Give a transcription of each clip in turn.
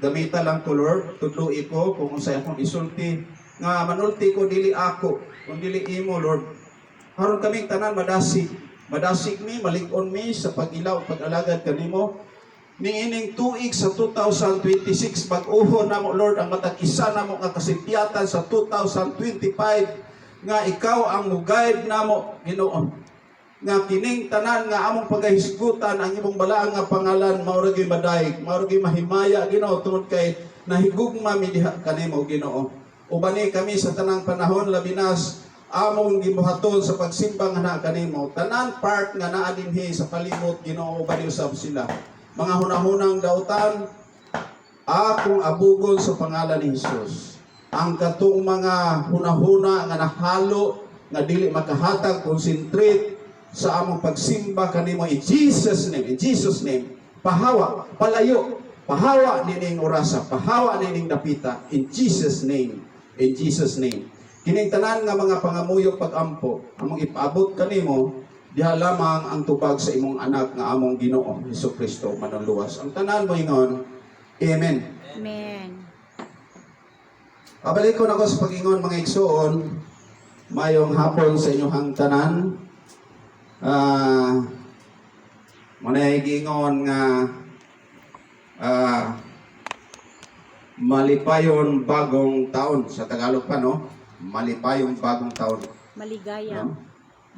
Gamita lang ko, Lord, tudloi ko kung unsay akong isulti nga manulti ko dili ako, kung dili imo, Lord. Karon kaming tanan madasig mi, malig-on mi sa pag-ilaw, pag-alagad kanimo. Niining tuig sa 2026 pag-uhon namo, Lord, ang matakisa namo nga kasimpiatan sa 2025 nga ikaw ang mugayad namo, Ginoo. Nga kining tanan nga among pagahisgutan ang imong balaang nga pangalan mao ra gyud madayeg, mao ra gyud mahimaya, Ginoo, tungod kay nahigugma mi diha kanimo, Ginoo. Ubani kami sa tanang panahon labinas among gibuhaton sa pagsimba nga na kanimo. Tanan part nga naa dinhi sa palibot, Ginoo, ubani usab sila. Mga hunahunang dautan, akong abugon sa pangalan ni Jesus. Ang katong mga hunahuna nga nahalo, nga dili makahatag, concentrate sa among pagsimba kanimo in Jesus' name, in Jesus' name. Pahawa, palayo, pahawa nining orasa, pahawa nining dapita, in Jesus' name, in Jesus' name. Kining tanan nga mga pangamuyok pag-ampo, among ipaabot kanimo, diha lamang ang tubag sa imong anak nga among Ginoo Hesukristo manuluwas. Ang tanan mo ingon, Amen. Amen. Pabalik ko na ko sa pag-ingon mga igsoon, mayong hapon sa inyong tanan. Manay gingon nga malipayon bagong taon sa Tagalog pa, no? Malipayon bagong taon. Maligaya. No?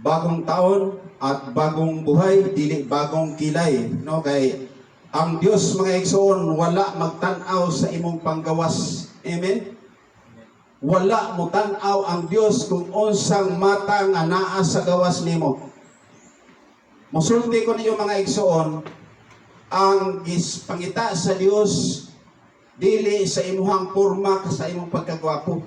Bagong taon at bagong buhay, dili bagong kilay, no? Kay ang Dios mga igsoon wala magtan-aw sa imong panggawas. Amen. Wala mo tan-aw ang Dios kung unsang mata nga naa sa gawas nimo. Mosulti ko ninyo mga igsoon, ang pangita sa Dios dili sa imuhang porma sa imong pagkagwapo.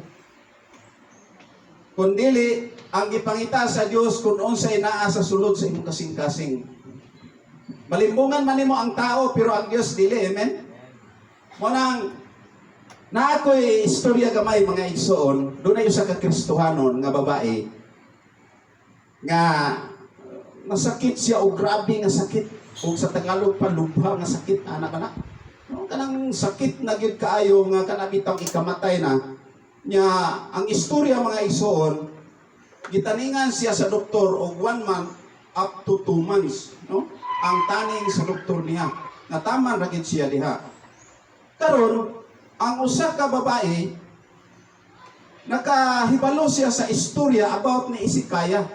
Kundili ang ipangita sa Dios kung unsay naa sa sulod sa imong kasing-kasing. Malimbungan man nimo ang tao pero ang Dios dili, amen. Mo nang na ako'y istorya gamay mga igsoon, doon ay usa ka Kristohanon nga babae nga nasakit siya o grabe nga sakit o sa Tagalog pa lubha nga sakit anak-anak. No, kanang sakit na gyud kaayo nga kanabitang ikamatay na nya ang istorya mga igsoon gitaningan siya sa doktor og 1 month up to 2 months, no? Ang taning sa doktor niya nga tama ra gid siya diha. Karon ang usa ka babae nakahibalo siya sa istorya about ni Isikaya.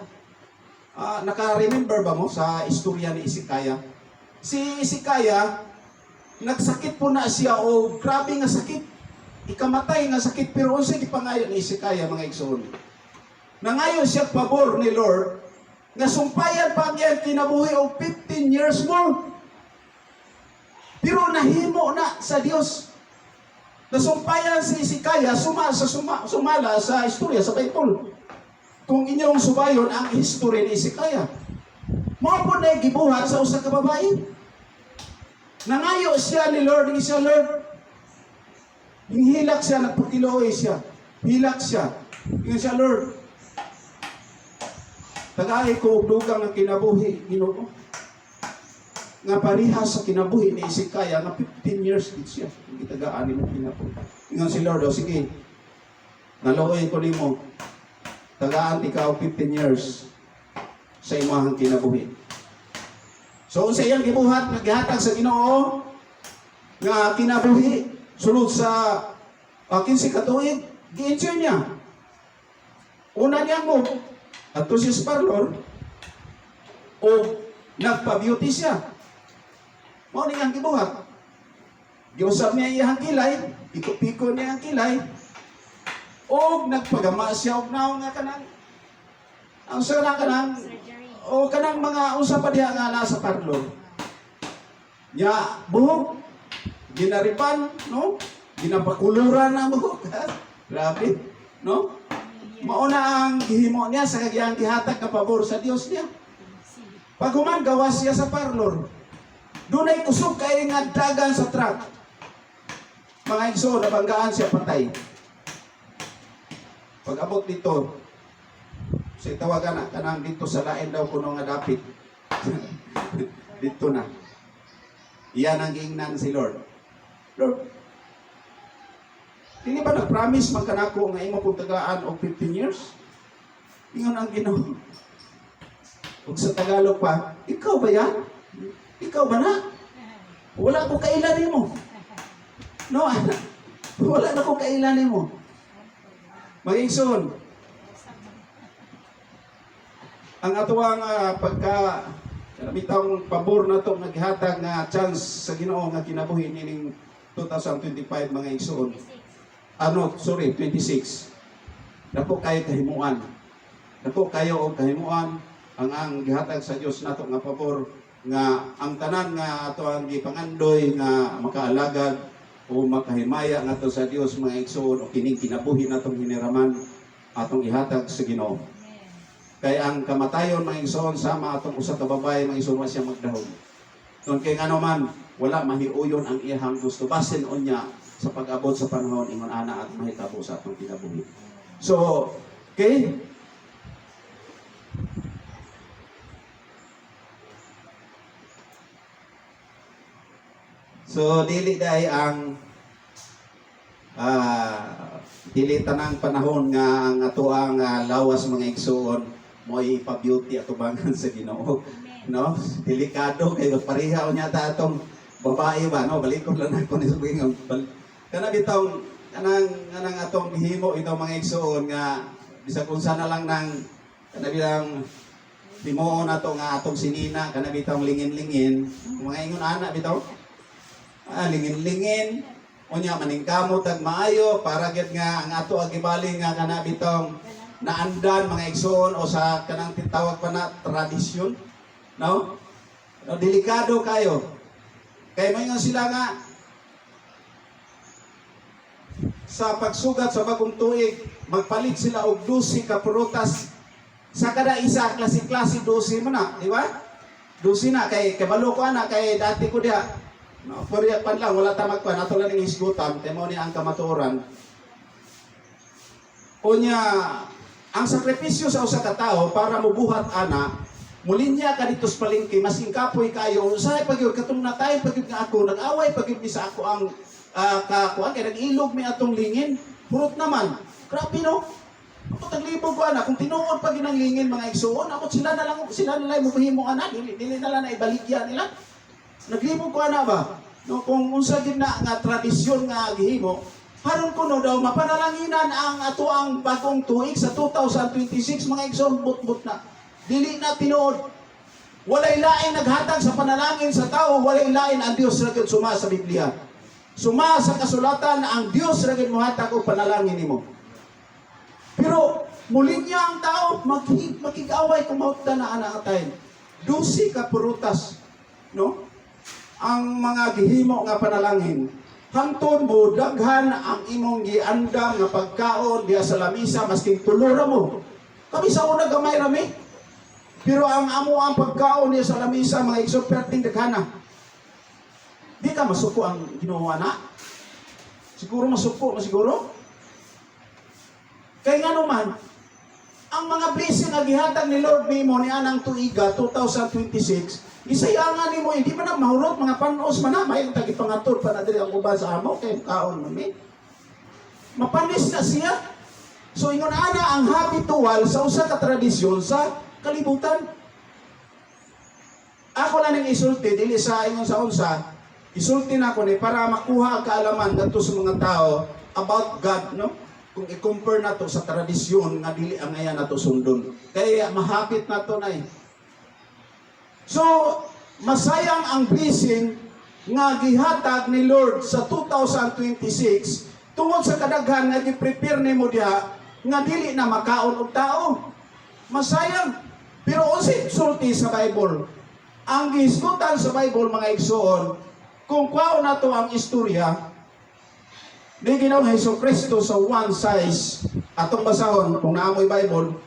Naka-remember ba mo sa istorya ni Isikaya? Si Isikaya nagsakit po na siya o grabe nga sakit. Ikamatay nga sakit pero unsay gipangayo ni Isikaya mga igsoon. Nangayo siya pabor ni Lord nga sumpayan pa niya kinabuhi og 15 years more. Pero nahimo na sa Dios. Nasumpayan si Isikaya sumala sa istorya sa Bible. Kung inyong subayon ang history ni Isikaya, mao po na gibuhat sa usa ka babae. Nangayo siya ni Lord, ni siya Lord. Hinghilak siya, nagputiloy siya. Hilak siya. Yung siya Lord. Tagaay ko og dugang ng kinabuhi, Ginoo. Nga parihas sa kinabuhi ni Isikaya nga 15 years din siya. Hindi tagaan ni mo kinabuhi. Ingon si Lord, sige. Naluoy ko nimo. Tagaan ikaw 15 years sa imong kinabuhi. So unsa iyang gibuhat naghatag sa Ginoo nga kinabuhi sulod sa 15 ka tuig, gi-enjoy niya. Una niya mo ato si parlor o nagpa-beauty siya. Mao ni ang gibuhat. Giusap niya iyang kilay, piko-piko niya ang kilay. O nagpagama siya og naong nga kanang ang sara kanang o kanang mga usa pa diha nga nasa parlor. Ya buhok ginaripan, no? Ginapakuluran ang buhok. Grabe, no? Mao na ang gihimo niya sa kagiyang gihatag ka pabor sa Dios niya. Pag human gawas siya sa parlor, dunay kusog kay nga dagan sa truck. Mga igsoon nabanggaan siya patay. Pag abot dito, sa tawagan na, kanang dito sa lain daw kuno nga dapit. Dito na. Iyan ang giingnan si Lord. Lord, Dili ba nag-promise man kanako nga imo kung tagaan og 15 years? Ingon ang Ginoo. Ug sa Tagalog pa, ikaw ba yan? Ikaw ba na? Wala ko kailan nimo. No, wala na ko kailan nimo. Magingson. Ang atuang pagka bitang pabor na to naghatag nga chance sa Ginoo nga kinabuhi nining 2025 mga igsoon. 26. Dako kayo kahimuan. Dako kayo og kahimuan ang gihatag sa Dios nato nga pabor nga ang tanan nga ato ang gipangandoy nga makaalagad o makahimaya nato sa Dios mga igsoon o kining kinabuhi natong hiniraman atong ihatag sa Ginoo. Kay ang kamatayon mga igsoon sama atong usa ka babae mga igsoon wa siya magdahom. Don kay ngano man wala mahiuyon ang iyang gusto basin unya sa pag-abot sa panahon ingon ana at mahitabo sa atong kinabuhi. So, okay? So, dili day ang dili tanang panahon nga ang ato ang lawas mga igsoon mo ipa-beauty atubangan sa Ginoo. No? Delikado kay pareha unya ta atong babae ba no balikon lang ako ni subing kana bitaw kanang atong himo ito mga igsoon nga bisag unsa na lang nang kana bilang timuon nato nga atong sinina kana bitaw lingin-lingin mga ingon ana bitaw lingin-lingin unya maningkamot ag maayo para gyud nga ang ato agibali nga kana bitaw naandan mga igsoon o sa kanang titawag pa na tradisyon no delikado kayo kay mayon sila nga sa pagsugat sa bagong tuig, magpalit sila og 12 ka prutas. Sa kada isa, klase-klase 12 mo na, di ba? 12 na, kay kabalo ko na, kay dati ko diha. No, puriya pan lang, wala ta magkuan, ato lang ning hisgutan, kay mo ni ang kamatuoran. Unya, ang sakripisyo sa usa ka tawo para mobuhat ana, mulinya ka dito sa palengke, masing kapoy kayo, usahay pagyud katong natay pagyud nga ako, nag-away pagyud ni sa ako ang kakuan kay nag-ilog mi atong lingin purot naman grabe no ako taglibog ko ana kung tinuod pa ginang lingin mga igsoon ako sila na lang mo mahimo ana dili na lang na ibaligya nila naglibog ko ana ba no kung unsa gid na nga tradisyon nga gihimo haron ko no daw mapanalanginan ang ato ang bagong tuig sa 2026 mga igsoon but na dili na tinuod walay lain naghatag sa panalangin sa tao walay lain ang Dios ra gyud suma sa Biblia. Suma sa kasulatan ang Dios ra gyud mohatag og panalangin nimo. Pero muli niya ang tao makig-away kung mautdan na ana atayin. 12 ka prutas, no? Ang mga gihimo nga panalangin. Hangtod mo daghan ang imong giandam nga pagkaon diha sa lamisa maski tulura mo. Kami sa una gamay rami. Pero ang amo ang pagkaon diha sa lamisa mga igsoon perting daghana. Di ka masuko ang ginawa na? Siguro masuko na siguro? Kaya nga naman, ang mga blessing na gihatag ni Lord Mimo ni Anang Tuiga 2026, isayangan ni mo, hindi man na mahurot, mga panos man na, may tagipangatur pa na diri ang uban sa amo, kaya kaon mami. Mapanis na siya. So, ingon ana ang habitual sa usa ka tradisyon sa kalibutan. Ako lang ng isulti, dili sa ingon sa unsa, isulti na ko ni para makuha ang kaalaman ngadto sa mga tao about God, no? Kung i-compare nato sa tradisyon nga dili ang ayan nato sundon. Kaya mahapit nato na eh. So, masayang ang blessing nga gihatag ni Lord sa 2026 tungod sa kadaghan nga gi-prepare nimo diha nga dili na makaon og tao. Masayang. Pero unsay sulti sa Bible? Ang gihisgutan sa Bible mga igsoon, kung kwao na to ang istorya, ni Ginoong Hesukristo sa one size, atong basahon, kung naamoy Bible,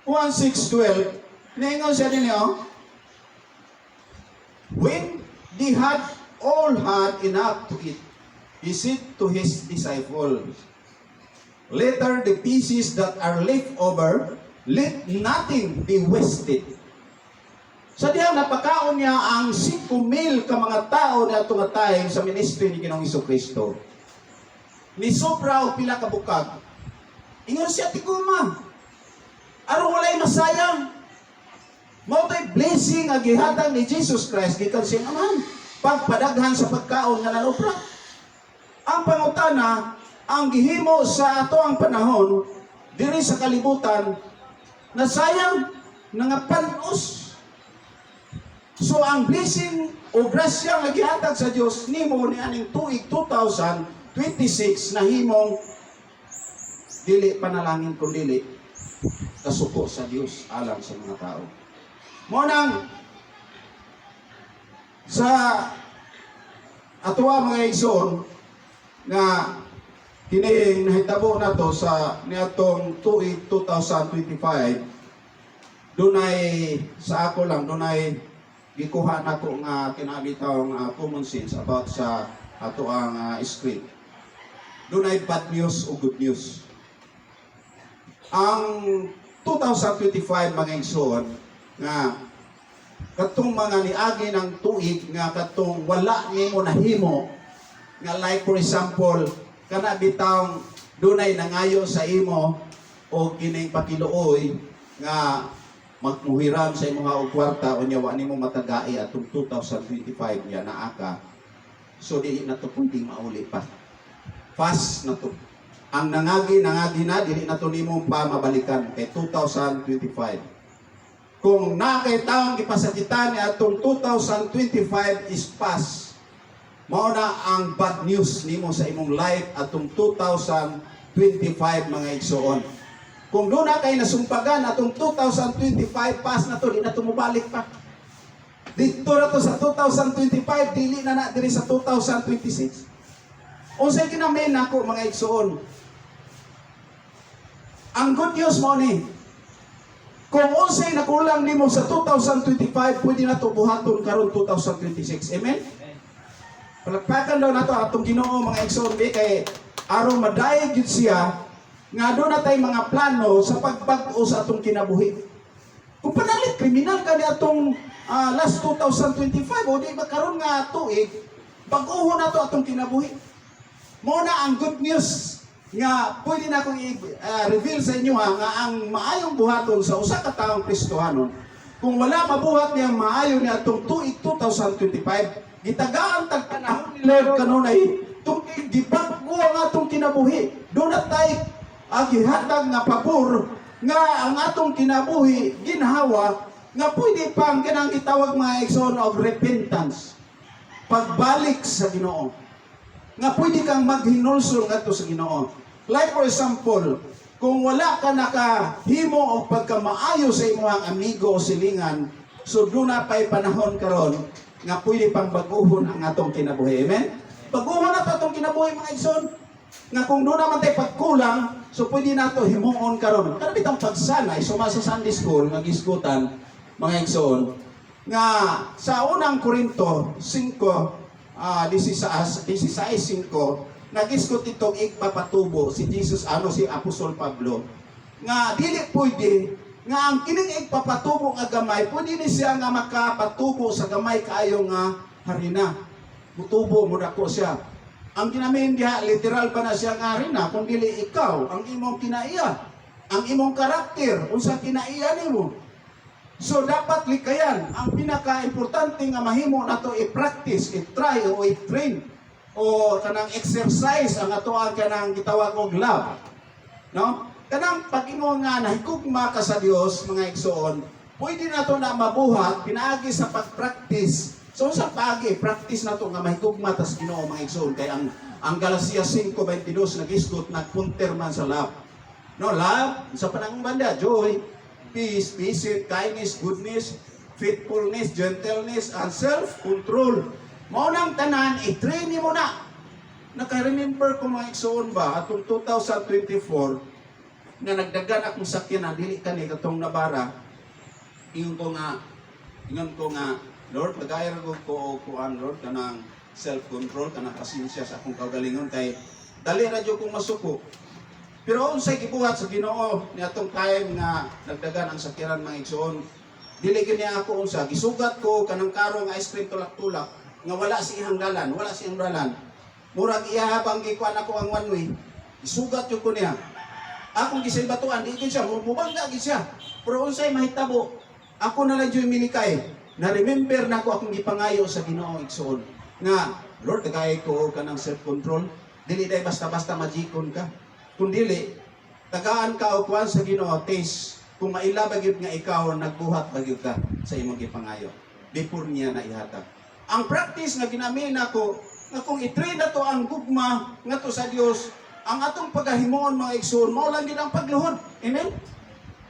1:6-12, ningon siya din niyo, when they had all had enough to eat, he said to his disciples, later the pieces that are left over, let nothing be wasted. Sa diyan napakaon niya ang 5,000 ka mga tao na tumatay sa ministry ni Ginoong Hesukristo. Ni sobra og pila ka bukag. Ingon siya tiguma. Aron walay masayang. Mao tay blessing nga gihatag ni Jesus Christ gikan siyang Amahan. Pagpadaghan sa pagkaon nga nanupra. Ang pangutana, ang gihimo sa ato ang panahon diri sa kalibutan na sayang nga panos. So ang blessing o grasya nga gihatag sa Dios nimo ni aning tuig 2026 na himong dili panalangin kun dili kasuko sa Dios alang sa mga tao. Mo nang sa atoa mga igsoon nga kini nahitabo nato sa niadtong tuig 2025 dunay sa ako lang dunay gikuha nako nga kinabitawng common sense about sa ato ang script. Dunay bad news o good news. Ang 2025 mga igsoon nga katong mga niagi ng tuig nga katong wala nimo nahimo nga like for example kana bitawng dunay nangayo sa imo o kining pakiluoy nga magmuhiram sa imong og kwarta o nya wa nimo matagai atong 2025 ya naa ka. So dili na to pwedeng mauli pa. Fast na to. Ang nangagi na dili na to nimo pa mabalikan kay 2025. Kung nakay taong gipasakitan ni atong 2025 is past. Mao na ang bad news nimo sa imong life atong 2025 mga igsoon. Kung doon na kayo nasumpagan atong 2025, pass na to, di na to mabalik pa. Dito na to sa 2025, dili na diri sa 2026. Unsay kinamin nako mga igsoon. Ang good news mo ni, kung unsay nakulang nimo sa 2025, pwede na to buhaton karon 2026. Amen? Palakpakan daw na to atong Ginoo mga igsoon kay aron madayeg gyud siya nga doon na tayo mga plano sa pagbag-o sa atong kinabuhi. Kung panalit, kriminal ka ni atong last 2025, o di ba karon nga tuig, bag-oho na to atong kinabuhi. Muna ang good news nga pwede na akong i-reveal sa inyo nga ang maayong buhaton sa usa ka taong Kristohanon, kung wala mabuhat niya maayo ni atong tuig 2025, gitagaan tag panahon ni Lord kanunay, tuig gibag-o ang atong kinabuhi. Doon na tayo ang gihatag nga pabor nga ang atong kinabuhi ginhawa nga pwede pang kanang gitawag mga igsoon of repentance, pagbalik sa Ginoo, nga pwede kang maghinulsol ngadto sa Ginoo. Like for example, kung wala ka nakahimo og pagkamaayo sa imong amigo o silingan, so doon na pa'y panahon karon nga pwede pang baguhon ang atong kinabuhi. Amen? Baguhon na to atong kinabuhi mga igsoon. Nga kung doon naman tayo pagkulang, so pwede na ito himuon karon. Kada bitang pagsanay, suma sa Sunday School, nagiskutan, mga igsoon, nga sa unang Korinto 5:16-5, nagiskot itong igpapatubo si Jesus, si Apostol Pablo, nga dili pwede, nga ang kining igpapatubo nga gamay, pwede ni siya nga makapatubo sa gamay kayo nga harina. Mutubo mo na ko siya. Ang kinamin diha, literal pa na siya nga rin na, kung dili ikaw, ang imong kinaiya, ang imong karakter, unsa kinaiya nimo. So dapat likayan, ang pinaka-importante nga mahimo nato i-practice, i-try o i-train o kanang exercise ang ato ang kanang gitawag og love. No? Kanang pag-ingon nga nahigugma ka sa Dios mga igsoon, pwede nato na mabuhat pinaagi sa pag-practice. So sa pagi, practice na to nga mahigugma tas Ginoo mga igsoon kay ang Galacia 5:22 nagisgot nagpunter man sa love. No, love sa panang banda, joy, peace, patience, kindness, goodness, faithfulness, gentleness, and self-control. Mao nang tanan i-train mo na. Naka-remember ko mga igsoon ba atong 2024 nga nagdagan akong sakyanan dili kani katong nabara. Ingon ko nga Lord, pagayar ko kuan Lord kanang self-control, kanang pasensya sa akong kagalingon kay dali ra jud kong masuko. Pero unsay gibuhat sa Ginoo ni atong time nga nagdagan ang sakyanan mga igsoon Dili gini ako unsa, gisugat ko kanang karo nga ice cream tulak-tulak nga wala siyang dalan, wala siyang dalan. Murag iya habang gikuan ako ang one way, isugat yun ko niya. Akong gisilbatuan, di gid siya, mubangga gid siya. Pero unsay mahitabo, ako na lang yung milikay. Na-remember na ko akong gipangayo sa Ginoo igsoon. Nga, Lord, tagay ko kanang self-control. Dili day basta-basta majikon ka. Kung dili, tagaan ka o kuan sa Ginoo, taste. Kung maila bagyod nga ikaw, nagbuhat bagyod ka sa imong gipangayo. Before niya na ihatag. Ang practice nga ginamin ako, nga kung i-train na to ang gugma nga to sa Dios, ang atong pagahimoon mga igsoon, mao lang gid ang pagluhod. Amen?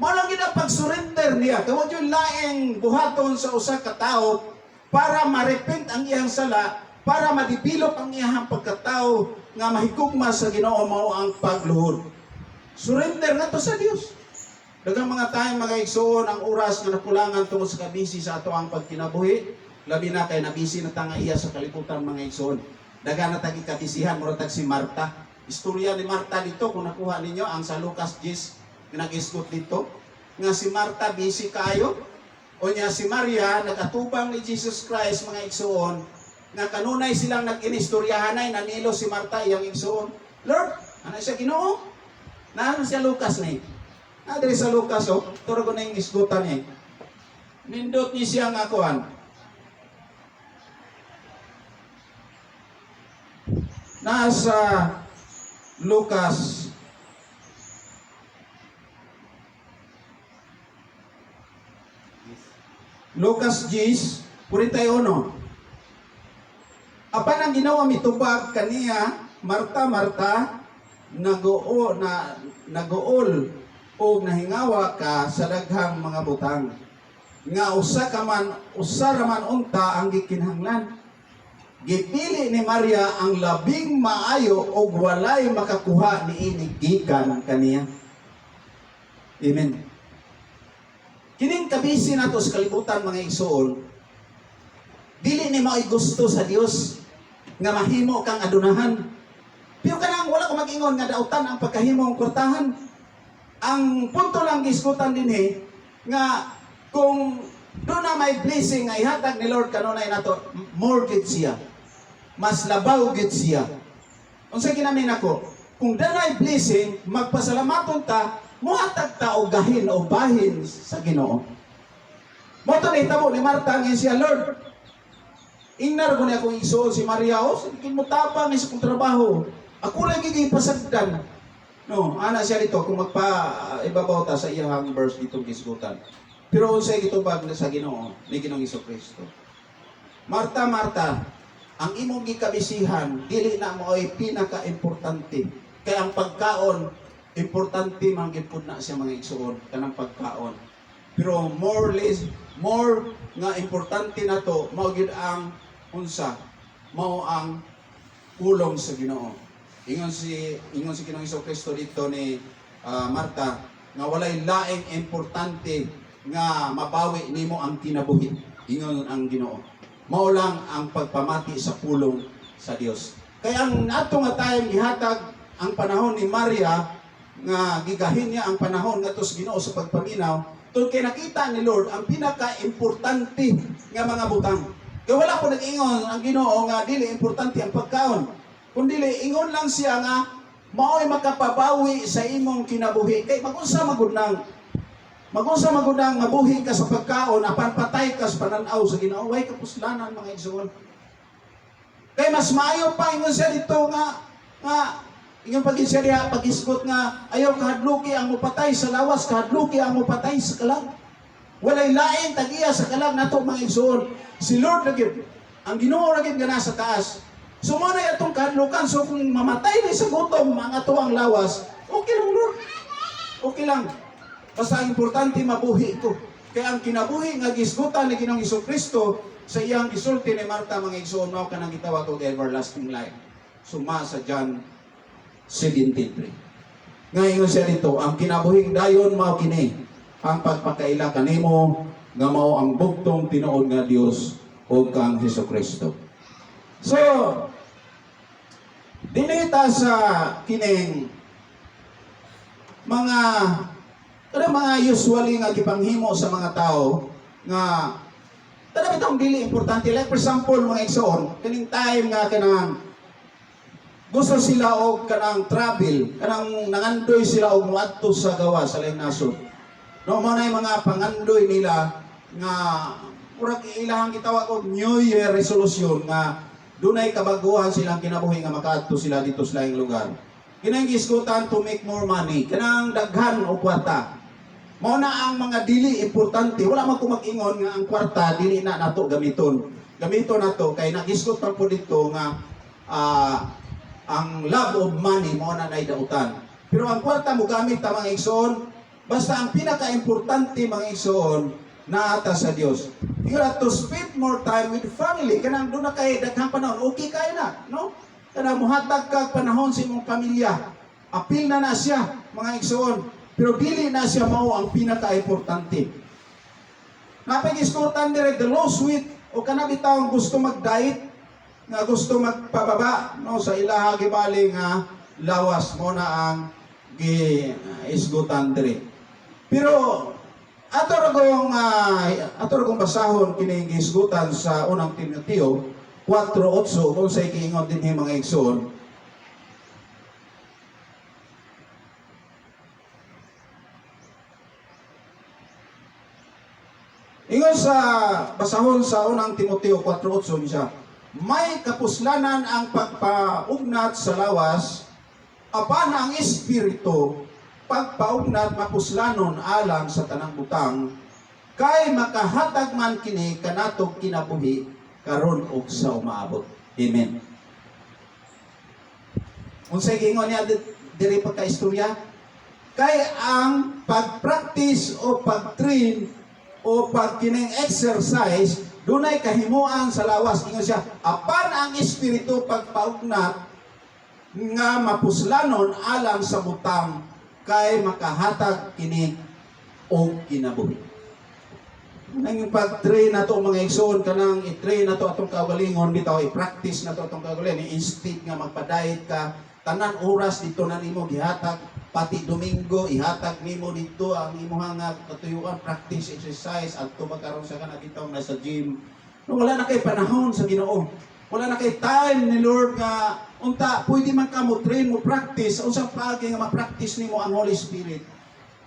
Mao lang gid ang pag-surrender niya. Kaya yung laing buhaton sa usa ka tawo para ma-repent ang iyang sala, para ma-develop ang iyang pagkatao nga mahigugma sa Ginoo, mao ang pagluhod. Surrender na to sa Dios. Daghang mga tayong mga igsoon ang oras nga nakulangan tungod sa kabisi sa ato ang pagkinabuhi. Labi na kay nabisi na tanga iya sa kalibutan mga igsoon. Daghan na tagi kabisihan mo tag si Marta. Istorya ni Marta dito kung nakuha ninyo ang sa Lucas 10 nag-isgot dito nga si Marta busy kayo o niya si Maria nagatubang ni Jesus Christ mga igsoon nga kanunay silang nag-inistoryahanay nanilo si Marta iyang igsoon. Lord, ano siya Ginoo? Naano siya Lucas ni? Diri sa Lucas turo ko na yung isgutan eh. Nindot ni siya nga kuhan. Nasa Lucas Lucas 10:41. Apan ang ginawa mitubag kaniya, Marta, Marta, nagool o nahingawa ka sa daghang mga butang. Nga usa raman unta ang gikinahanglan. Gipili ni Maria ang labing maayo o walay makakuha ni inig gikan kaniya. Amen. Kining kabisi nato sa kalibutan mga igsoon, dili ni mao'y gusto sa Dios nga mahimo kang adunahan. Pero kanang wala ko mag-ingon nga dautan ang pagkahimo ang kwartahan. Ang punto lang giskutan din nga kung doon na may blessing nga ihatag ni Lord kanunay nato, more gid siya. Mas labaw gid siya. Unsa ginamin ako? Kung danay blessing, magpasalamaton ta, muhatag ta og gahin o bahin sa Ginoo. Mo to nahitabo ni Marta ngin siya, Lord. Ingnar ko ni akong igsoon si Maria, sige mo tapang sa kong trabaho. Ako lang gigipasagdan. No, ana siya dito kung magpa-ibabaw ta sa iyang verse ditong gisgutan. Pero unsay gitubag na sa Ginoo, ni Ginoong Hesukristo. Marta, Marta, ang imong gikabisihan dili na mo ay pinaka-importante. Kaya ang pagkaon importante man gyud pud na siya mga igsoon kanang pagkaon. Pero more nga importante na to mao gyud ang unsa, mao ang pulong sa Ginoo. Ingon si Ginoong Hesukristo dito ni Marta nga walay laing importante nga mabawi nimo ang kinabuhi. Ingon ang Ginoo. Mao lang ang pagpamati sa pulong sa Dios. Kaya ang ato nga tayong gihatag ang panahon ni Maria nga gigahin niya ang panahon ngadto sa Ginoo sa pagpaminaw, tungod kay nakita ni Lord ang pinaka-importante nga mga butang. Kaya wala ko nag-ingon ang Ginoo nga dili importante ang pagkaon, kundi ingon lang siya nga mao'y makapabawi sa imong kinabuhi. Kay magunsa magundang mabuhi ka sa pagkaon, apan patay ka sa pananaw sa Ginoo, way kapuslanan mga igsoon. Kay mas maayo pa ingon siya dito nga inyong pag-inseriya, pag-isgot nga ayaw kahadluki ang mupatay sa lawas, kahadluki ang mupatay sa kalag. Walay lain tagiya sa kalag nato mga igsoon. Si Lord lagi, ang Ginoo lagi nga nasa taas. So mo na itong kahadlukan, so kung mamatay na sa gutom mga tuwang lawas, okay lang Lord. Okay lang. Basta importante mabuhi ito. Kaya ang kinabuhi nga gisgutan ni Ginoong Hesukristo sa iyang gisulti ni Marta mga igsoon, mao kanang gitawag og everlasting life. Suma sa John 17:3. Ngayon siya dito, ang kinabuhing dayon mao kini, ang pagpakaila kanimo nga mao ang bugtong tinuod nga Dios o kang Hesukristo. So, dinita sa kining mga usually nga gipanghimo sa mga tao nga tada bitong dili importante. Like for example mga igsoon, kaning time nga kanang gusto sila og kanang travel, kanang nangandoy sila og moadto sa gawa sa laing nasod. No mo na mga pangandoy nila nga murag ilahang gitawag og New Year resolution nga dunay kabaguhan silang kinabuhi nga makaadto sila dito sa laing lugar. Kinang gisgutan to make more money, kanang daghan og kwarta. Mao na ang mga dili importante. Wala man ko mag-ingon nga ang kwarta dili na nato gamiton. Gamiton nato kay nagisgot pa po dito nga ang love of money mao na nay dautan. Pero ang kwarta mo gamit ta mga igsoon, basta ang pinaka-importante mga igsoon naata sa Dios. You have to spend more time with family. Kanang doon na kay daghang panahon, okay kayo na, no? Kanang muhatag kag panahon sa imong pamilya. Apil na siya mga igsoon. Pero dili na siya mao ang pinaka-importante. Napag-iskutan dire the low sweet o kanang bitawng gusto mag-diet nga gusto magpababa no sa ilaha gibali nga lawas mo na ang gi-isgutan dire. Pero ato ra kong basahon kini gi-isgutan sa unang Timoteo 4:8 kung sa ikiingon dinhi mga igsoon. Ingon sa basahon sa unang Timoteo 4:8 siya, may kapuslanan ang pagpaugnat sa lawas, apan ang espiritu pagpaugnat mapuslanon alang sa tanang butang, kay makahatag man kini kanatog kinabuhi karon ug sa umaabot. Amen. Unsay giingon niya diri pagka-istorya? Kay ang pag-practice o pag-train o pag kining exercise dunay kahimuan sa lawas. Ingon siya, apan ang espiritu pagpaugnat nga mapuslanon alang sa butang kay makahatag kini og kinabuhi. Nang pag-train nato mga igsoon kanang i-train nato atong kaugalingon bitaw i-practice nato atong kaugalingon instead nga magpa-diet ka tanan oras dito na nimo gihatag pati Domingo ihatag nimo dito ang imong nga katuyuan practice exercise adto magkaron sa kana bitaw na sa gym. No, wala na kay panahon sa Ginoo. Wala na kay time ni Lord nga unta pwede man ka mo train mo practice unsang paagi nga ma-practice nimo ang Holy Spirit.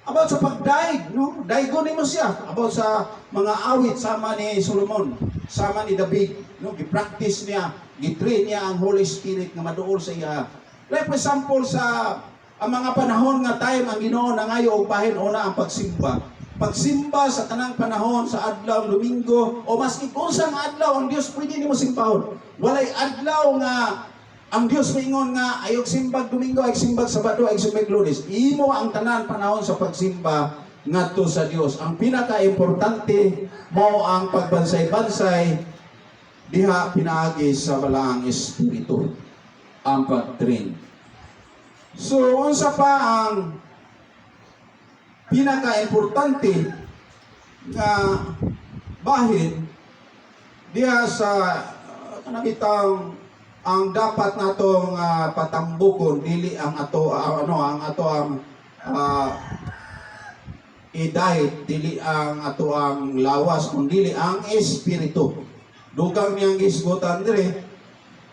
About sa pagdaig, no? Daigon nimo siya about sa mga awit sama ni Solomon, sama ni David, no? Gi-practice niya, gi-train niya ang Holy Spirit nga maduol sa iya. Like for example sa ang mga panahon nga time ang Ginoo nangayo og bahin una ang pagsimba. Pagsimba sa tanang panahon sa adlaw Domingo o maski unsang adlaw ang Dios pwede nimo simpahon. Walay adlaw nga ang Dios moingon nga ayog simbag Domingo, ayog simbag Sabado, ayog simbag Lunes. Imo ang tanan panahon sa pagsimba ngadto sa Dios. Ang pinaka-importante mo ang pagbansay-bansay diha pinaagi sa balaang espiritu ang pag-train. So, unsa pa ang pinaka-importante nga bahin diha sa kanabitang ang dapat natong patambukon dili ang ato ang i-diet dili ang ato ang lawas kundi ang espiritu. Dugang niyang gisgutan dire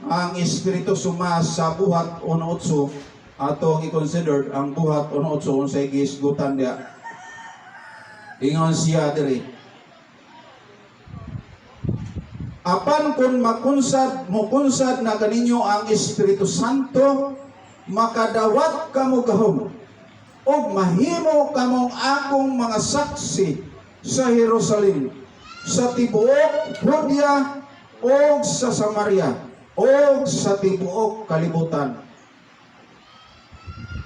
ang espiritu sumas sa buhat 1:8 atong i-consider ang buhat 1:8 unsay gisgutan dia. Ingon siya dire. Apan kung mukunsad na kaninyo ang Espiritu Santo, makadawat kamo gahom, ug mahimo kamong akong mga saksi sa Jerusalem, sa tibuok Judea, ug sa Samaria, ug sa tibuok kalibutan.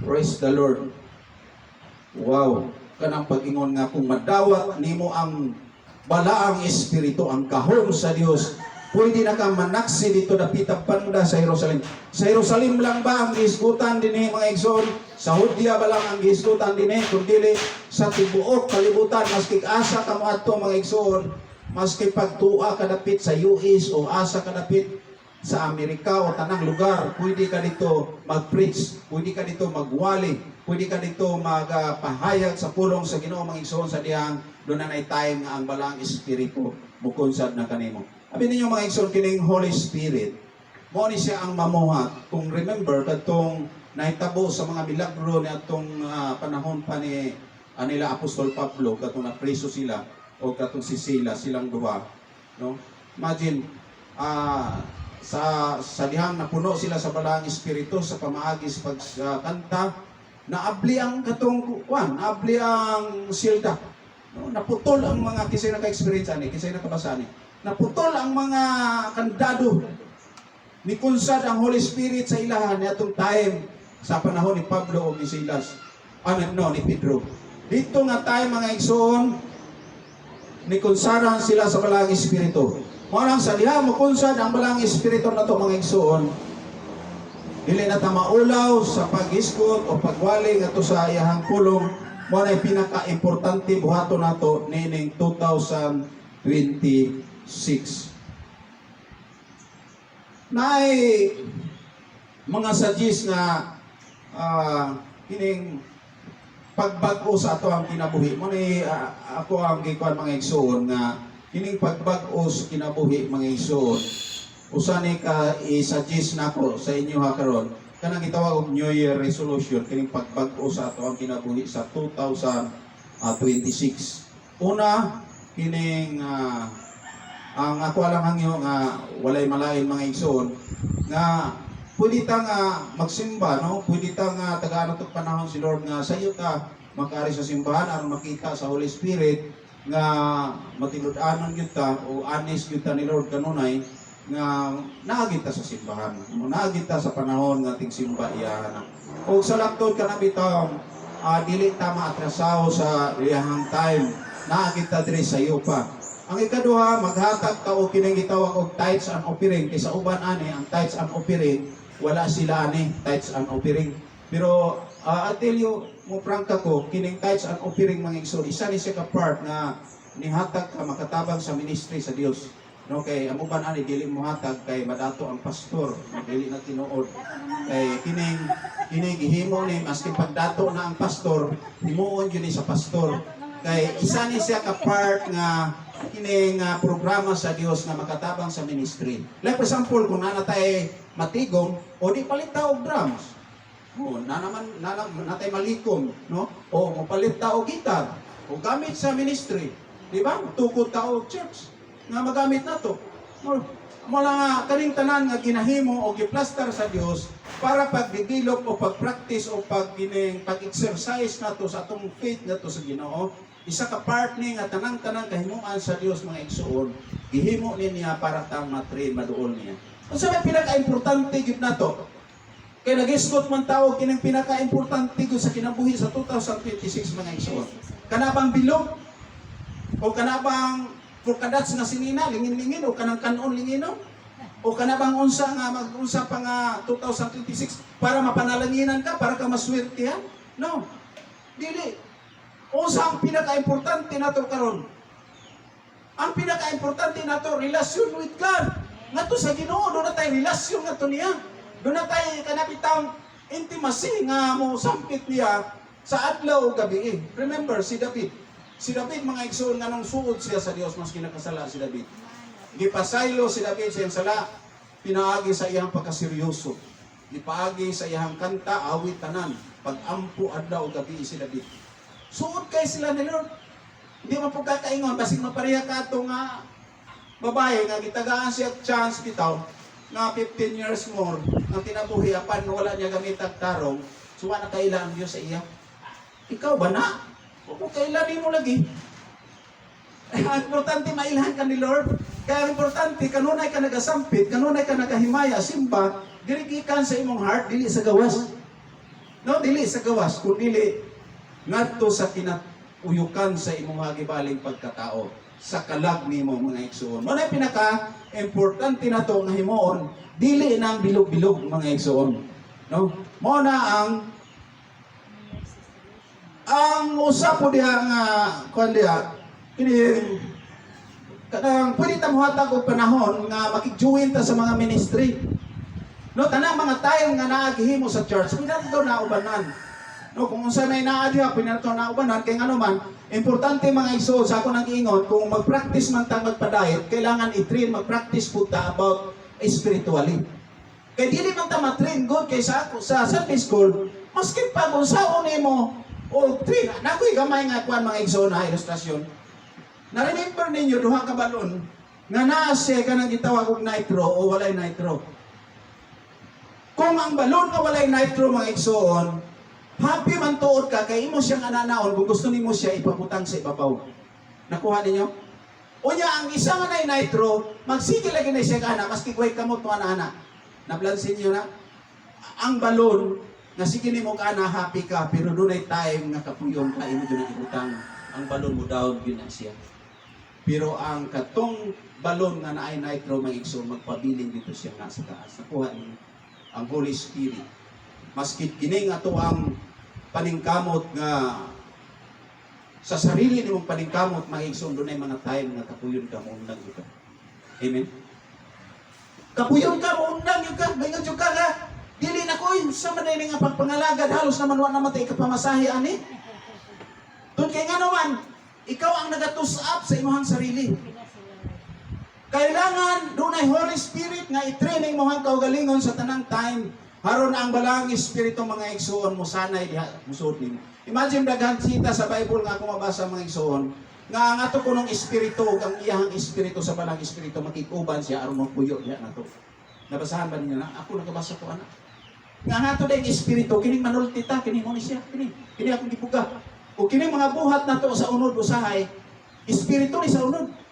Praise the Lord. Wow, kanang pag-ingon nga kung madawat nimo ang balaang espiritu, ang kahom sa Dios, pwede na ka manaksi dito dapita banda sa Jerusalem. Sa Jerusalem lang ba ang gisgutan dinhi mga igsoon? Sa Judea ba lang ang gisgutan dinhi? Kundi sa tibuok kalibutan, maski asa ka mo adto mga igsoon, maski pagtua ka dapit sa US o asa ka dapit sa Amerika o tanang lugar, pwede ka dito mag-preach, pwede ka dito magwali, pwede ka dito magpahayag sa pulong sa Ginoo mga igsoon sa diyang doon na time nga ang balang espiritu bukonsad na kanimo. Abi ninyo mga igsoon kining Holy Spirit, mo ni siya ang mamuhat. Kung remember katong nahitabo sa mga milagro ni atong panahon pa ni nila Apostol Pablo katong napreso sila o katong si Sila silang duha, no? Imagine sa dihang napuno sila sa balang espiritu sa pamaagi sa pagkanta, naabli ang katong naabli ang silda, no? Naputol ang mga kisay naka-experience ani, kisay nakabasa ani, naputol ang mga kandado ni kunsad ang Holy Spirit sa ilahan ni atong time sa panahon ni Pablo o ni Silas, ni Pedro. Dito nga tayo mga igsoon, ni kunsaran sila sa balang espiritu. Marang sa diha mo kunsad ang balang espiritu na to mga igsoon, dili na ta maulaw sa pag-iskot o pagwali ngadto sa iyahang pulong. Mo na pinaka-importante buhaton nato nining 2026. Naay mga suggest nga kining pagbag-o sa ato ang kinabuhi. Mo ni ako ang gikuan mga igsoon nga kining pagbag-o sa kinabuhi mga igsoon, usa ni ka i-suggest nako sa inyo ha karon kanang gitawag og New Year resolution kining pagbag-o sa ato ang kinabuhi sa 2026. Una kining ang ako lang hangyo nga walay malain mga igsoon nga pwede ta nga magsimba, no? Pwede ta nga tagaan ito panahon si Lord nga sa iyo ka makari sa simbahan aron makita sa Holy Spirit nga matinud-anon gyud ta o honest gyud ta ni Lord kanunay nga naagita sa simbahan. Naagita sa panahon nga ting simba iyahan. O sa laktod ka na bitaw dili ta maatrasaho sa iyahang time. Naagita diri sa iyo pa. Ang ikaduha, maghatag ta og kining gitawag og tithes and offering. Kaysa uban ani ang tithes and offering, wala sila ani tithes and offering. Pero I tell you, mo prangka ko, kining tithes and offering mga igsoon, isa ni siya ka part na nihatag ka makatabang sa ministry sa Dios. No, kay amo ban ani dili mo hatag kay madato ang pastor, dili na tinuod. Kay kining gihimo ni maski pagdato na ang pastor, himuon gyud ni sa pastor. Kay isa ni siya ka part nga kining programa sa Dios nga makatabang sa ministry. Like for example, kung nanatay matigom o di palit ta og drums. O natay malikom, no? O mapalit ta og gitar o gamit sa ministry. Di ba? Tukod ta og church nga magamit nato. Mo lang kaning tanan nga ginahimo o giplastar sa Dios para pag-develop o pag-practice o pag-exercise nato sa atong faith nato sa Ginoo. Isa ka part ni nga tanang-tanang kahimuan sa Dios mga igsoon, gihimo niya para tang matrain maduol niya. Unsa may pinaka-importante gyud nato? Kay nag-isgot man tawag kinang pinaka-importante gyud sa kinabuhi sa 2026 mga igsoon. Kanabang bilog o kanabang purkadats nga sinina lingin-lingin o kanang kanon linginon o kanabang unsa nga mag-unsa pa nga 2026 para mapanalanginan ka, para ka maswertihan? No. Dili. Unsa ang pinaka-importante nato karon? Ang pinaka-importante nato relasyon with God. Ngadto sa Ginoo do na tay relasyon ngadto niya. Do na tay kanapitang intimacy nga mo sampit niya sa adlaw ug gabi. Remember si David. Si David mga igsoon nga nang suod siya sa Dios maski nakasala si David. Gipasaylo si David sa iyang sala, pinaagi sa iyang pagkaseryoso. Gipaagi sa iyang kanta, awit tanan, pag-ampo adlaw ug gabi si David. Suod kay sila ni Lord. Hindi man po kakaingon, basig mapareha ka ito nga babae nga gitagaan siya chance bitaw na 15 years more ang tinabuhi apan wala niya gamit ang tarong, suwa na kailan ang Diyos sa iya. Ikaw ba na? O kailan mo lagi? Ang importante mailhan ka ni Lord. Kaya importante, kanunay ka nagasampit, kanunay ka nagahimaya, simba, dirigikan sa imong heart, dili sa gawas. No, dili sa gawas, kung dili ngadto sa kinatuyukan sa imong hagibaling pagkatao sa kalag nimo mga igsoon. Mo na pinaka-importante nato nga himuon, dili nang bilog-bilog mga igsoon. No? Mo na ang usap po diha nga kuan diha kini Kadang pwede ta muhatag og panahon nga makig-join ta sa mga ministry. No, tanang mga tayo nga naagihimo sa church, pinato na ubanan. No, kung unsa may naadya, pinato na ubanan kay ngano man, importante mga igsoon sa ako nang ingon, kung mag-practice man ta magpadayet, kailangan i-train mag-practice po ta about spiritually. Kay dili man ta ma-train good kay sa ako sa Sunday school, maski pa kung saon nimo o train, nakoy gamay nga kuan mga igsoon na ilustrasyon. Na-remember ninyo duha ka balon nga naa siya kanang gitawag og nitro o walay nitro. Kung ang balon nga walay nitro mga igsoon, happy man tuod ka kay imo siyang ananaon kung gusto nimo siya ipabutang sa ibabaw. Nakuha ninyo? Unya ang isa nga nay nitro, magsige lagi na siya kana maski kuway kamot mo ana. Nablansin niyo na? Ang balon nga sige nimo kana happy ka pero dunay time nga kapuyon ka imo dunay ibutang. Ang balon mo down yun na siya. Pero ang katong balon nga naay nitro mga igsoon magpabiling dito siya nasa taas. Nakuha ninyo? Ang Holy Spirit. Maski kining ato ang paningkamot nga sa sarili nimong paningkamot maigsoon dunay mga time nga kapuyon ka mo undang ito. Amen. Kapuyon ka mo undang ito. Bayad jud ka nga. Dili na ko sa man nga pagpangalagad halos naman wa naman tay kapamasahe ani. Tun kay nga naman ikaw ang nagatus up sa imong sarili. Kailangan dunay Holy Spirit nga i-training mo ang kaugalingon sa tanang time. Haron ang balang espiritu mga igsoon mo sanay diha musud nimo. Imagine daghan sita sa Bible nga akong mabasa mga igsoon nga ang ato kunong espiritu ang iyang espiritu sa balang espiritu makikuban siya aron magpuyo diha nato. Nabasahan ba ninyo na? Ako nagabasa ko ana. Nga nga ato dayong espiritu kining manulti ta kini mo ni siya kini akong gibuga. O kining mga buhat nato sa unod usahay espiritu ni sa unod.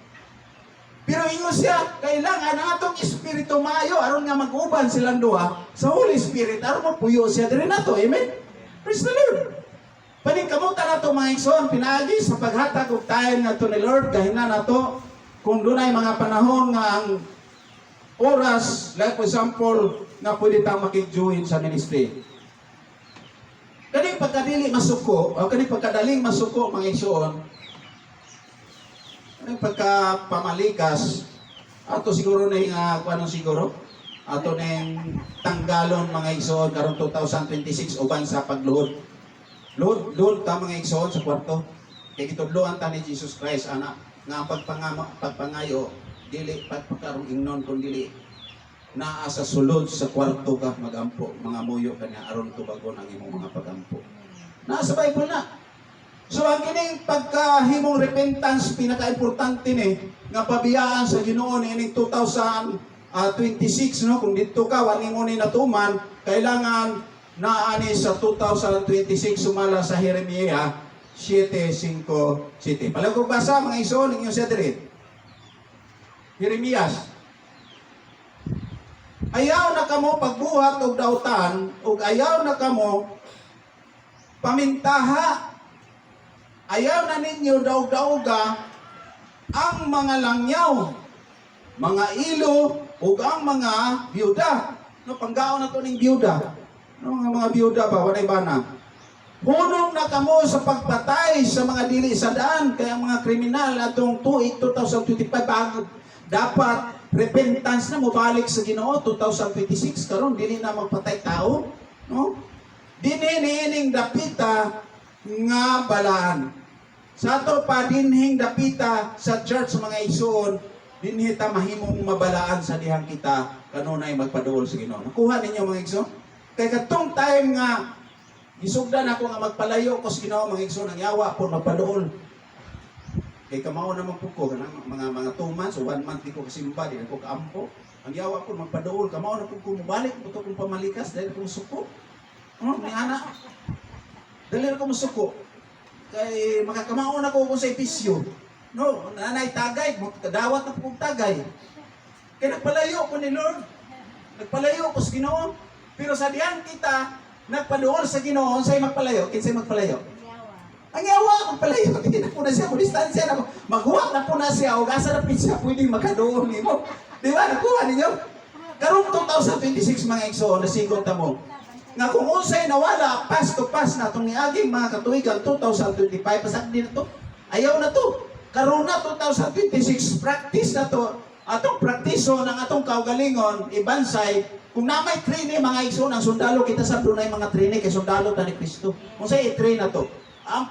Pero ingon siya, kailangan ang atong espiritu maayo aron nga mag-uban silang duha sa Holy Spirit aron mapuyo siya diri nato. Amen. Praise the Lord. Paningkamutan nato mga igsoon pinaagi sa paghatag og time nato ni Lord kahinan nato kung dunay mga panahon nga ang oras like for example nga pwede ta makig-join sa ministry. Kani pagkadili masuko, o kani pagkadaling masuko mga igsoon, ang pagkapamalikas, ato siguro na yung, ano siguro, ato na yung tanggalon mga igsoon karong 2026 uban sa pagluhod. Luhod ta mga igsoon sa kwarto. Kaya kitudloan ta ni Jesus Christ, anak, nga pagpangayo, dili pagpakarong ingnon kung dili naa sa sulod sa kwarto ka magampo, mga muyo ka na aron tubagon ang imong mga pagampo. Nasa Bible na. So ang kining pagkahimong repentance pinaka-importante ni nga pabiyaan sa Ginoo nining 2026 no kung didto ka wani mo ni natuman kailangan naani sa 2026 sumala sa Jeremiah 7:5-7. Palagog basa mga igsoon ninyo sa diri. Jeremias. Ayaw na kamo pagbuhat og dautan ug ayaw na kamo pamintaha. Ayaw na ninyo daog-daoga ang mga langyaw, mga ilo, ug ang mga biyuda. No, panggaon na to ning biyuda. No, mga biyuda ba, walay bana. Hunong na kamo sa pagpatay sa mga dili sa daan, kaya ang mga kriminal atong tuig 2025 dapat repentance na mobalik sa Ginoo 2026 karon dili na magpatay tao, no? Dininining dapita nga balaan. Sa ato pa dinhing dapita sa church mga igsoon, dinhi ta mahimong mabalaan sa dihang kita kanunay magpaduol sa Ginoo. Nakuha ninyo mga igsoon? Kay katong time nga gisugdan ako nga magpalayo ko sa Ginoo mga igsoon, ang yawa po magpaduol. Kay kamao naman po ko kanang mga 2 months o 1 month di ko kasimba, di ko kaampo. Ang yawa ko magpaduol, kamao na po ko mubalik, buto kong pamalikas dahil ko suko. Ano, ni ana. Dali ko musuko. Kay makakamao na ko sa episyo. No, nanay tagay, dawat na po tagay. Kay nagpalayo ko ni Lord. Nagpalayo ko sa Ginoo. Pero sa diyan kita nagpaduol sa Ginoo, say magpalayo, kinsay magpalayo? Ang yawa kung palayo, hindi na po na siya, kung distansya na po, maghuwak na po na siya, o gasa na po siya, pwedeng makadoon nimo. Di ba? Nakuha ninyo? Karong 2026 mga igsoon, nasigot na mo. Nga kung unsay nawala, pass to pass na itong niaging mga katuigan 2025, pasag din na to. Ayaw na to. karon na 2026 practice na to atong praktiso ng atong kaugalingon ibansay kung na may training mga igsoon ang sundalo kita sa dunay mga training kay sundalo ta ni Kristo unsay i-train na to ang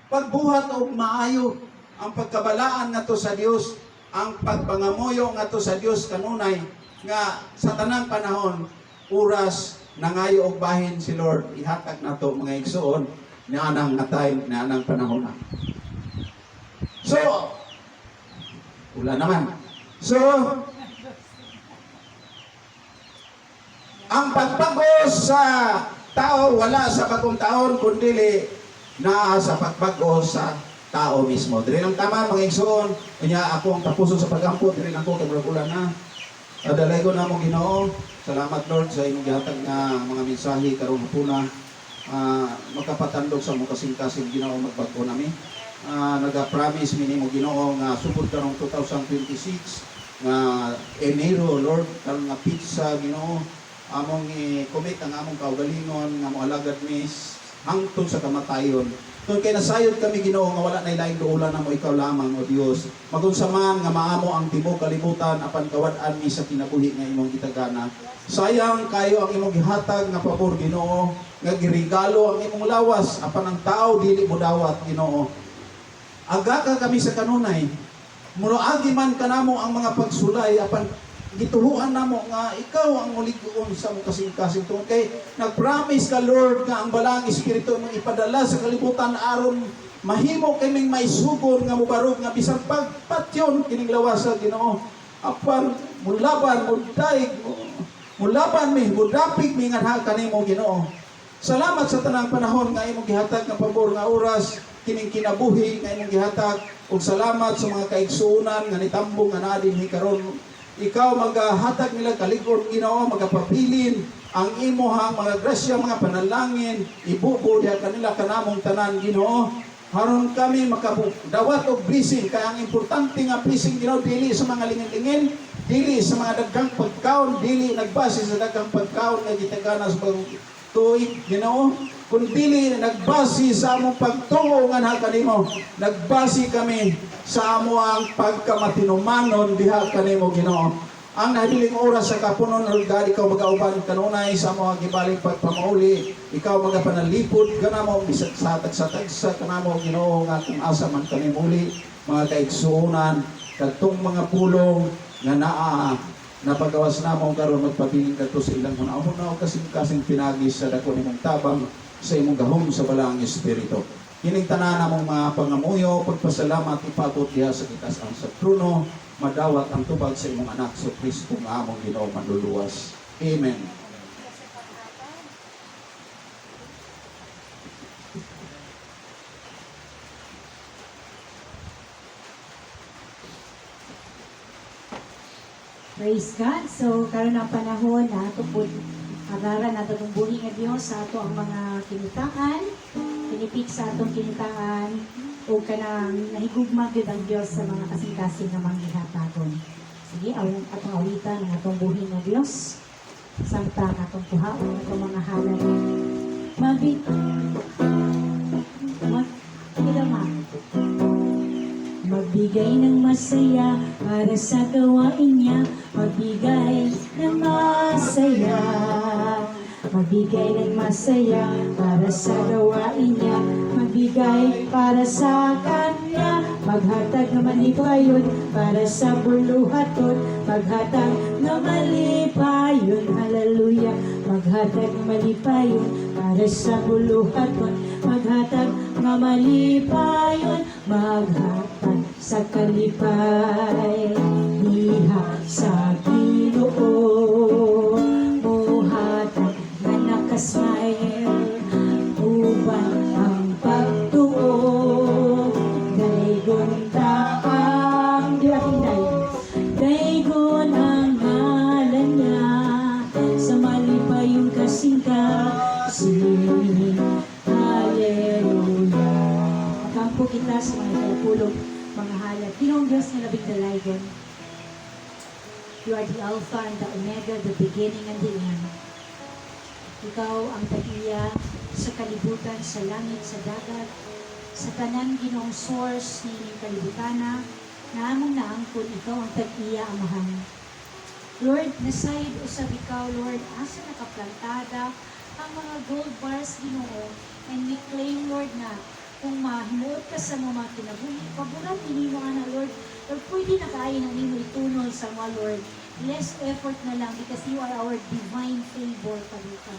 pagbuhat og maayo ang pagkabalaan ngadto sa Dios ang pagpangamuyo ngadto sa Dios kanunay nga sa tanang panahon oras nangayo og bahin si Lord ihatag nato mga igsoon ni anang nga time ni anang panahon na. So wala naman. So ang pagbago sa tao wala sa bagong taon kundi na sa pagbago sa tao mismo. Dili lang tama mga igsoon. Kanya ako ang tapuson sa pag-ampot, dili lang ko kabulan na. Adalay ko na mo Ginoo. Salamat Lord sa imong gihatag nga mga mensahe karong hapuna. Makapatandog sa mo kasing-kasing Ginoo magbago nami. Naga-promise mi nimo Ginoo nga sugod karong 2026 nga Enero Lord karon nga pizza Ginoo among i-commit ang among kaugalingon nga mo alagad mi hangtod sa kamatayon. Kung kay nasayod kami Ginoo nga wala na ilaing duulan na mo ikaw lamang o Dios. Magunsa man nga maamo ang tibuok kalibutan apan kawad-an mi sa kinabuhi nga imong gitagana. Sayang kayo ang imong gihatag nga pabor Ginoo nga girigalo ang imong lawas apan ang tao dili mo dawat Ginoo. Aga ka kami sa kanunay. Munoagi man kanamo ang mga pagsulay apan gituhuan namo nga ikaw ang mulig-on sa mong kasing-kasing tungod kay nag-promise ka Lord nga ang balang espiritu mong ipadala sa kalibutan aron mahimo kaming maisugon nga mubarog nga bisan pagpatyon kining lawas sa Ginoo apan mulaban mulaban mi mudapig mi nga kanimo Ginoo. Salamat sa tanang panahon nga imong gihatag nga pabor nga oras kining kinabuhi nga imong gihatag ug salamat sa mga kaigsuonan nga nitambong nga naa dinhi karon. Ikaw magahatag nila kalig-on Ginoo magapabilin ang imuhang mga grasya mga panalangin ibubo diha kanila kanamong tanan Ginoo haron kami makadawat og blessing kay ang importante nga blessing Ginoo dili sa mga lingin-lingin dili sa mga daghang pagkaon dili nagbase sa daghang pagkaon nga gitagana sa tuig Ginoo kundi nagbase sa among pagtuo nga na kanimo nagbase kami sa amo ang pagkamatinumanon diha kanimo Ginoo ang nabiling oras sa kapunon Lord God ikaw magauban kanunay sa amo ang gibaling pagpamauli ikaw magapanalipod kanamo bisag sa tagsa kanamo Ginoo nga kung asa man kami muli mga kaigsuonan kadtong mga pulong nga naa napagawas na mo karon magpabiling kadto sa ilang hunahon na kasing-kasing pinagis sa dako nimong tabang sa imong gahom sa balaang espiritu. Kining tanan namong mga pangamuyo, pagpasalamat ipabot diha sa kitaas sa trono, madawat ang tubag sa imong anak sa Kristo nga among Ginoo manluluwas. Amen. Praise God. So, karon ang panahon na ito po agaran na itong buhi nga Diyos sa ato ang mga kinitaan, pinipik sa atong kinitaan, o kanang nahigugma gyud ang Diyos sa mga kasing-kasing nga manghihatagon. Sige, atong awitan ang atong buhi nga Diyos, samtang atong kuhaon atong mga halad. Magbigay ng masaya para sa gawain niya. Magbigay ng masaya. Magbigay ng masaya para sa gawain niya. Magbigay para sa kanya. Maghatag na malipayon para sa buluhaton. Maghatag na malipayon. Hallelujah. Maghatag na malipayon para sa buluhaton. Maghatag na malipayon. Maghatag sa kalipay. Diha sa Ginoo. Muhatag na nakasmile. Uban ang pagtuo. Daygon taang diakinay. Daygon ang ngalan niya. Sa malipayong kasing-kasing. Hallelujah. Kampo kita sa mga kalapulong mga halad. Ginoong Diyos na labing dalaygon. You are the Alpha and the Omega, the beginning and the end. Ikaw ang tagiya sa kalibutan, sa langit, sa dagat. sa tanan Ginoong source ni kalibutana, namong naangkon ikaw ang tag-iya amahan. Lord, nasayod usab ikaw, Lord, asa nakaplantada ang mga gold bars, Ginoo, and we claim, Lord, na kung mahimuot ka sa mga kinabuhi, paboran inimo na, Lord, Lord, pwede na kaya na nimo itunol sa mga, Lord, less effort na lang because you are our divine favor, Pagka.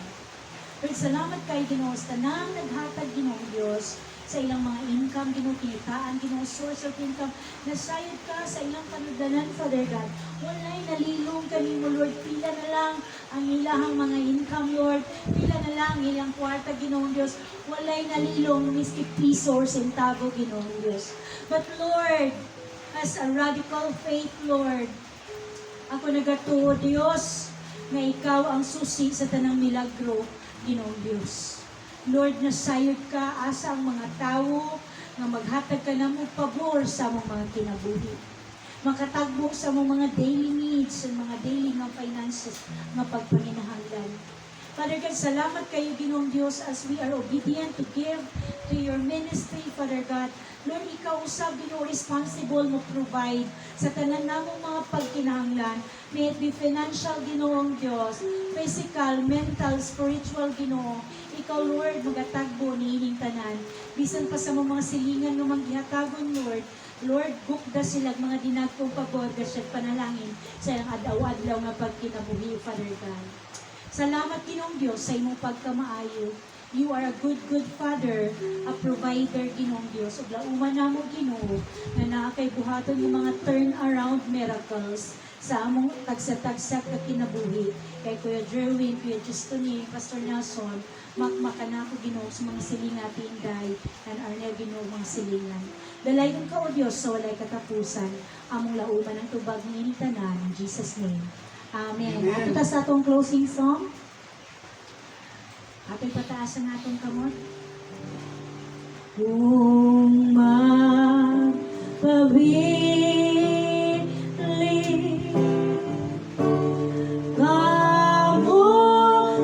Lord, salamat kay Ginoo sa tanang naghatag, Ginoo Diyos, sa ilang mga income, Ginoo, kinitaan, Ginoo, source of income, nasayod ka sa ilang kanudanan, Father God. Walay nalilong kanimo, Lord, pila na lang ang ilahang mga income, Lord, pila na lang ang ilang kwarta, Ginoo Diyos, walay nalilong miski piso or sentavo, Ginoo Diyos. But Lord, as a radical faith, Lord, ako nagatuo, Diyos, na ikaw ang susi sa tanang milagro, Ginoong Diyos. Lord, nasayod ka asa ang mga tao nga maghatag ka na mo pabor sa mong mga kinabuhi. Makatagbo sa mong mga daily needs, sa mga daily nga finances nga pagpanginahanglan. Father God, salamat kayo, Ginoong Diyos, as we are obedient to give to your ministry, Father God. Lord, ikaw usab, Ginoo, responsible mo provide sa tanan namong mga pagkinahanglan. May it be financial, Ginoong Diyos, physical, mental, spiritual, Ginoo. Ikaw, Lord, magatagbo ni ining tanan. Bisan pa sa mga silingan ng manggihatagon, Lord, Lord, gukda sila mga dinagkong pagborga siya panalangin sa ilang adlaw-adlaw nga pagkinabuhi, Father God. Salamat, Ginoong Diyos, sa imong pagkamaayo. You are a good, good Father, a provider, Ginoong Diyos. Ug lauman namo, Ginoo, na naakay buhaton yung mga turnaround miracles sa among tagsa-tagsa ka kinabuhi. Kay Kuya Jerwin, Kuya Justoni, Pastor Nelson, makmakana ko, Ginoo, sa mga silinga tinday, and Arnel, Ginoo, mga silingan. Dalay kong ka, O Diyos, sa walay katapusan, among lauman ang tubag ni tanan, in Jesus' name. Amen. Amen. Ato sa atong closing song. Ating pataasan natong kamot. Kung magpabili kamo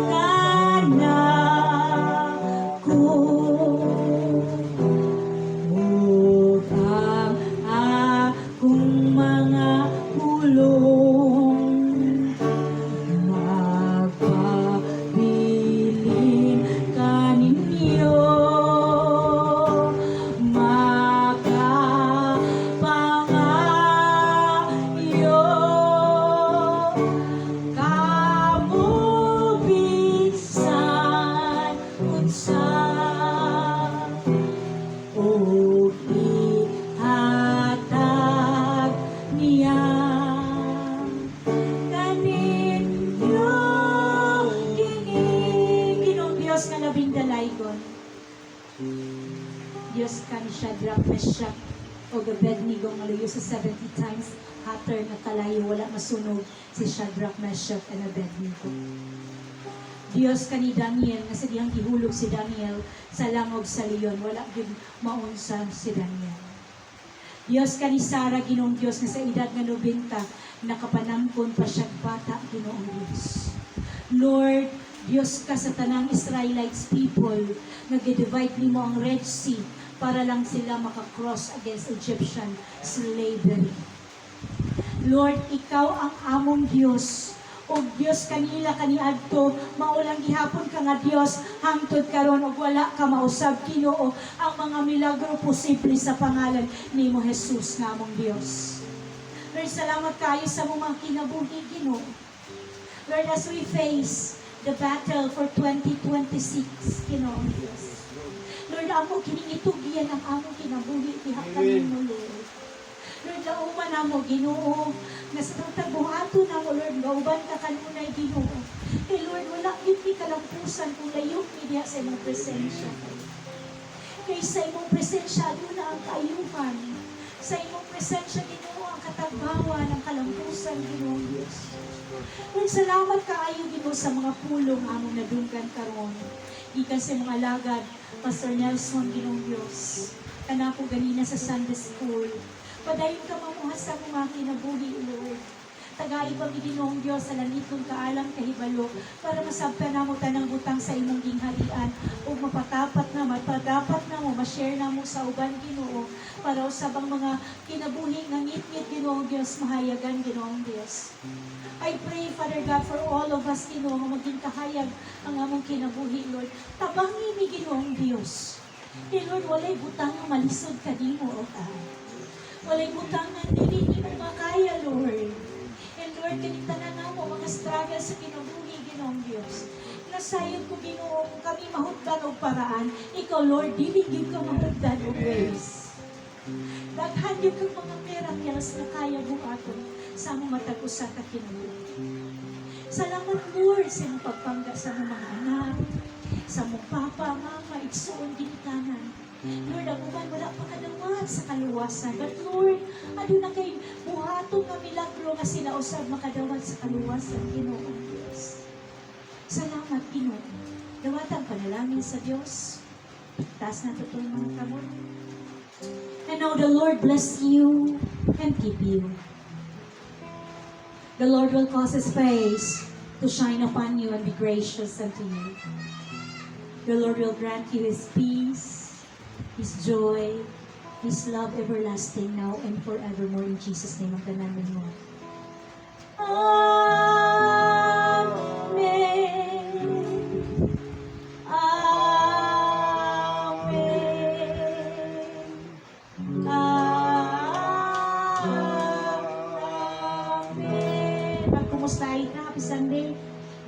ka na ko utang akong mga pulong magpabilin ka ninyo makapangayo kamo bisan unsa o ihatag niya kaninyo kini Ginoong Diyos nga labing dalaygon. Diyos ka ni Shadrach, Meshach, o Abednego nga luyo sa 70 times hotter nga kalayo wala masunog si Shadrach, Meshach, and Abednego. Diyos ka ni Daniel nga sa diyang gihulog si Daniel sa langog sa leon wala gyud maunsa si Daniel. Diyos ka ni Sarah, Ginoong Diyos, nga sa edad nga 90, nakapanangkon pa siya bata, Ginoong Diyos. Lord, Diyos ka sa tanang Israelites people, nag-divide nimo ang Red Sea para lang sila makakross against Egyptian slavery. Lord, ikaw ang among Diyos. O Diyos kanila kaniadto maulang gihapon ka nga Dios hangtod karon og wala ka mausab Ginoo ang mga milagro posible sa pangalan nimo Jesus nga among Dios. Lord, salamat kayo sa mga kinabuhi, Ginoo. Lord, as we face the battle for 2026, Ginoo Dios. Lord, amo kining itugyan ang among kinabuhi ihapon mo, Lord. Lord, lauman na mo, Ginoo, nga sa tagbuhato na mo, Lord, gauban ka kanunay, Ginoo. Kay Lord, wala yun ni kalampusan kung layok niya sa imong presensya. Kay sa imong presensya, doon na ang kaayuhan. Sa imong presensya, Ginoo, ang katagbawan, ang kalampusan, Ginoo, Diyos. Lord, salamat kaayo, Ginoo, sa mga pulong among nadunggan karon. Ikan sa mga lagad, Pastor Nelson, Ginoo, Diyos. Kanako ganina sa Sunday School. Padayon ka mamuha sa mga kinabuhi, Lord. Tagai pa mi Ginoong Dios sa langit kung kaalam kahibalo para masabtan na mo tanang butang sa imong gingharian ug mapatapat na mo ma-share na mo sa uban Ginoo para usabang mga kinabuhi nga ngit-ngit Ginoong Dios mahayagan Ginoong Dios. I pray, Father God, for all of us, Ginoo, nga maging kahayag ang among kinabuhi, Lord. Tabangi mi Ginoong Dios. Kay Lord, walay butang nga malisod ka dimo, O God. Walay butang nga dili ni mo makaya, Lord. And Lord, kanitanan na mo mga struggle sa kinabuhi, Ginoong Dios. Nasayod ko, Ginoo, kung kami mahutdan o paraan, ikaw, Lord, dili gyud ka mahutdan o ways. Daghan gyud kang mga miracles na kaya buhaton sa among matag usa ka kinabuhi. Salamat, Lord, sa imong pagpangga sa among mga anak, sa mong papa, mama, igsoon, ginikanan. Lord, ang uban wala pa kadawat sa kaluwasan. But Lord, ano na kay buhaton nga milagro nga sila usab makadawat sa kaluwasan, Ginoong Diyos. Salamat, Ginoo. Dawatan panalangin sa Diyos. Taas na totoo mga kamot. And now the Lord bless you and keep you. The Lord will cause His face to shine upon you and be gracious unto you. The Lord will grant you His peace, His joy, His love everlasting now and forevermore. In Jesus' name, ang kanamin mo. Amen. Amen. Amen. Pagkumustahin na, Happy Sunday.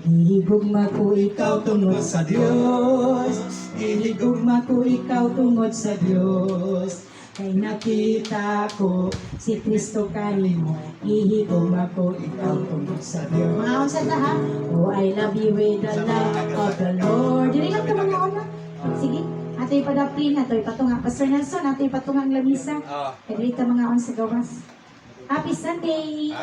Ihigugma ko ikaw tungod sa Diyos. Ihigugma ko ikaw tungod sa Diyos. Kay nakita ko si Kristo kanimo. Ihigugma ko ikaw tungod sa Diyos. Mga unsa na ha? Oh, I love you with the love of the Lord. Dili lang ka mga una. Sige. Ato'y padaplin, ato'y patungang Pastor Nelson, ato'y patungang lamisa. Kaya dili ka mga unsa gawas. Happy Sunday!